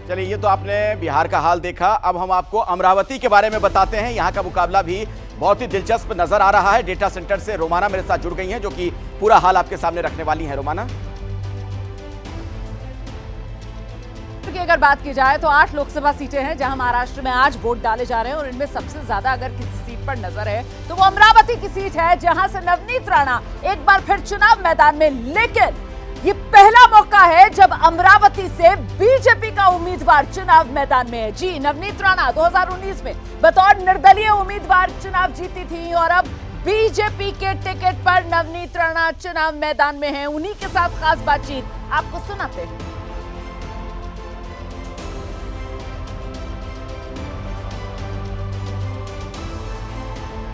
चलिए, ये तो आपने बिहार का हाल देखा। अब हम आपको अमरावती के बारे में बताते हैं। यहाँ का मुकाबला भी बहुत ही दिलचस्प नजर आ रहा है। डेटा सेंटर से रोमाना मेरे साथ जुड़ गई हैं, जो कि पूरा हाल आपके सामने रखने वाली हैं। रोमाना, की अगर बात की जाए तो 8 लोकसभा सीटें हैं जहां महाराष्ट्र में आज वोट डाले जा रहे हैं, और इनमें सबसे ज्यादा अगर किसी सीट पर नजर है तो वो अमरावती की सीट है, जहां से नवनीत राणा एक बार फिर चुनाव मैदान में। लेकिन ये पहला मौका है जब अमरावती से बीजेपी का उम्मीदवार चुनाव मैदान में है। जी, नवनीत राणा 2019 में बतौर निर्दलीय उम्मीदवार चुनाव जीती थी, और अब बीजेपी के टिकट पर नवनीत राणा चुनाव मैदान में है। उन्हीं के साथ खास बातचीत आपको सुनाते हैं।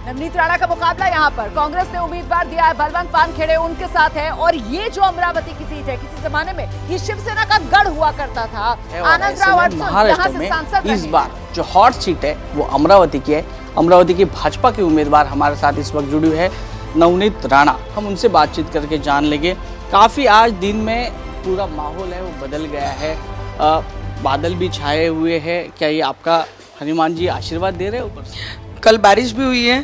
नवनीत राणा का मुकाबला यहाँ पर कांग्रेस ने उम्मीदवार दिया है, बलवंत वानखेड़े उनके साथ है। और ये जो अमरावती की सीट है, किसी जमाने में ये शिवसेना का गढ़ हुआ करता था। आनंद राव अडसूळ यहाँ से सांसद इस बार जो हॉट सीट है वो अमरावती की है। अमरावती की भाजपा के उम्मीदवार हमारे साथ इस वक्त जुड़ी है, नवनीत राणा। हम उनसे बातचीत करके जान लेंगे। काफी आज दिन में पूरा माहौल है वो बदल गया है, बादल भी छाए हुए हैं। क्या ये आपका हनुमान जी आशीर्वाद दे रहे हैं ऊपर से? कल बारिश भी हुई है,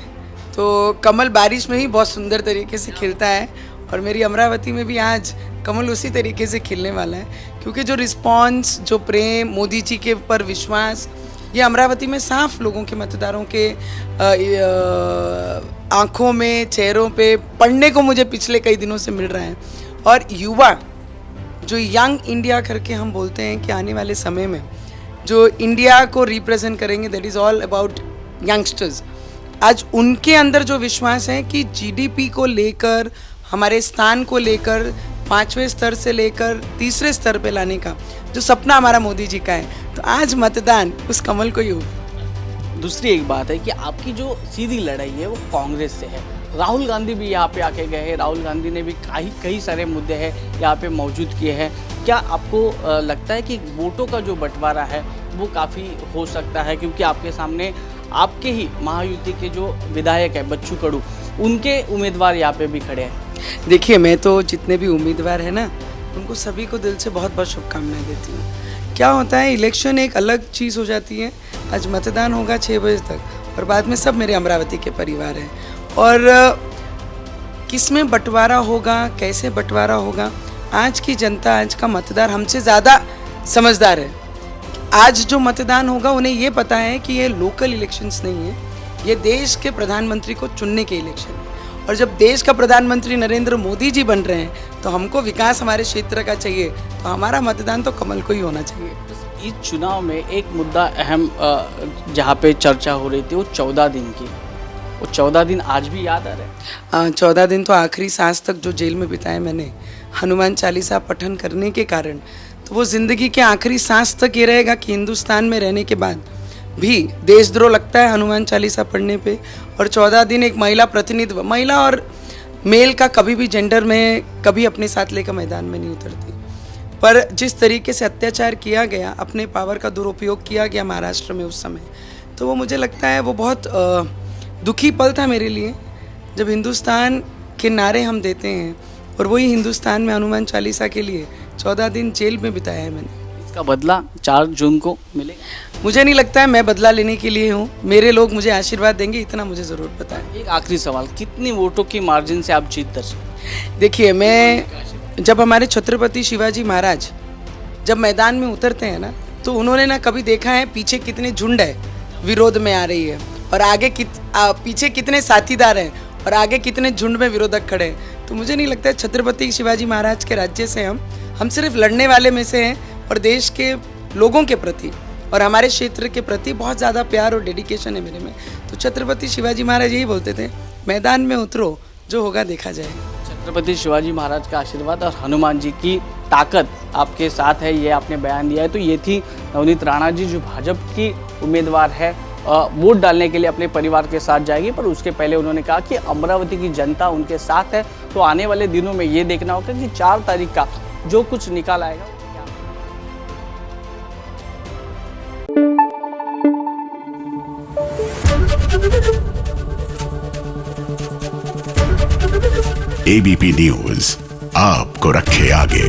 तो कमल बारिश में ही बहुत सुंदर तरीके से खिलता है, और मेरी अमरावती में भी आज कमल उसी तरीके से खिलने वाला है। क्योंकि जो रिस्पांस, जो प्रेम, मोदी जी के पर विश्वास, ये अमरावती में साफ लोगों के, मतदारों के आंखों में, चेहरों पे पढ़ने को मुझे पिछले कई दिनों से मिल रहा है। और युवा जो यंग इंडिया करके हम बोलते हैं कि आने वाले समय में जो इंडिया को रिप्रेजेंट करेंगे, that is all about youngsters. आज उनके अंदर जो विश्वास है कि जीडीपी को लेकर, हमारे स्थान को लेकर 5वें स्तर से लेकर 3रे स्तर पे लाने का जो सपना हमारा मोदी जी का है, तो आज मतदान उस कमल को ही होगा। दूसरी एक बात है कि आपकी जो सीधी लड़ाई है वो कांग्रेस से है। राहुल गांधी भी यहाँ पे आके गए हैं। राहुल गांधी ने भी कई सारे मुद्दे हैं यहाँ पे मौजूद किए हैं। क्या आपको लगता है कि वोटों का जो बंटवारा है वो काफ़ी हो सकता है? क्योंकि आपके सामने आपके ही महायुति के जो विधायक है बच्चू कडू, उनके उम्मीदवार यहाँ पे भी खड़े हैं। देखिए, मैं तो जितने भी उम्मीदवार हैं ना, उनको सभी को दिल से बहुत बहुत शुभकामनाएं देती हूँ। क्या होता है, इलेक्शन एक अलग चीज़ हो जाती है। आज मतदान होगा 6 बजे तक, और बाद में सब मेरे अमरावती के परिवार हैं। और किस में बंटवारा होगा, कैसे बंटवारा होगा, आज की जनता, आज का मतदार हमसे ज़्यादा समझदार है। आज जो मतदान होगा उन्हें ये पता है कि ये लोकल इलेक्शंस नहीं है, ये देश के प्रधानमंत्री को चुनने के इलेक्शन है। और जब देश का प्रधानमंत्री नरेंद्र मोदी जी बन रहे हैं, तो हमको विकास हमारे क्षेत्र का चाहिए, तो हमारा मतदान तो कमल को ही होना चाहिए। इस चुनाव में एक मुद्दा अहम जहाँ पे चर्चा हो रही थी वो 14 दिन की, वो 14 दिन आज भी याद आ रहे हैं। 14 दिन तो आखिरी सांस तक जो जेल में बिताए मैंने हनुमान चालीसा पठन करने के कारण, तो वो ज़िंदगी के आखिरी सांस तक ये रहेगा कि हिंदुस्तान में रहने के बाद भी देशद्रोह लगता है हनुमान चालीसा पढ़ने पे। और 14 दिन एक महिला प्रतिनिधित्व, महिला और मेल का कभी भी जेंडर में कभी अपने साथ लेकर मैदान में नहीं उतरती। पर जिस तरीके से अत्याचार किया गया, अपने पावर का दुरुपयोग किया गया महाराष्ट्र में उस समय, तो वो मुझे लगता है वो बहुत दुखी पल था मेरे लिए, जब हिंदुस्तान के नारे हम देते हैं और वही हिंदुस्तान में हनुमान चालीसा के लिए 14 दिन जेल में बिताया है मैंने। इसका बदला 4 जून को मिलेगा? मुझे नहीं लगता है मैं बदला लेने के लिए हूँ। मेरे लोग मुझे आशीर्वाद देंगे, इतना मुझे ज़रूर पता है। एक आखिरी सवाल, कितनी वोटों की मार्जिन से आप जीत दर्ज? देखिए, मैं जब हमारे छत्रपति शिवाजी महाराज जब मैदान में उतरते हैं ना, तो उन्होंने ना कभी देखा है पीछे कितने झुंड है विरोध में आ रही है, और आगे पीछे कितने साथीदार हैं, और आगे कितने झुंड में विरोधक खड़े हैं। तो मुझे नहीं लगता है छत्रपति शिवाजी महाराज के राज्य से हम सिर्फ लड़ने वाले में से हैं, और देश के लोगों के प्रति और हमारे क्षेत्र के प्रति बहुत ज़्यादा प्यार और डेडिकेशन है मेरे में। तो छत्रपति शिवाजी महाराज यही बोलते थे, मैदान में उतरो, जो होगा देखा जाएगा। छत्रपति शिवाजी महाराज का आशीर्वाद और हनुमान जी की ताकत आपके साथ है, ये आपने बयान दिया है। तो ये थी नवनीत राणा जी, जो भाजपा की उम्मीदवार है। वोट डालने के लिए अपने परिवार के साथ जाएगी, पर उसके पहले उन्होंने कहा कि अमरावती की जनता उनके साथ है। तो आने वाले दिनों में ये देखना होगा कि 4 तारीख का जो कुछ निकाल आएगा। एबीपी न्यूज आपको रखे आगे।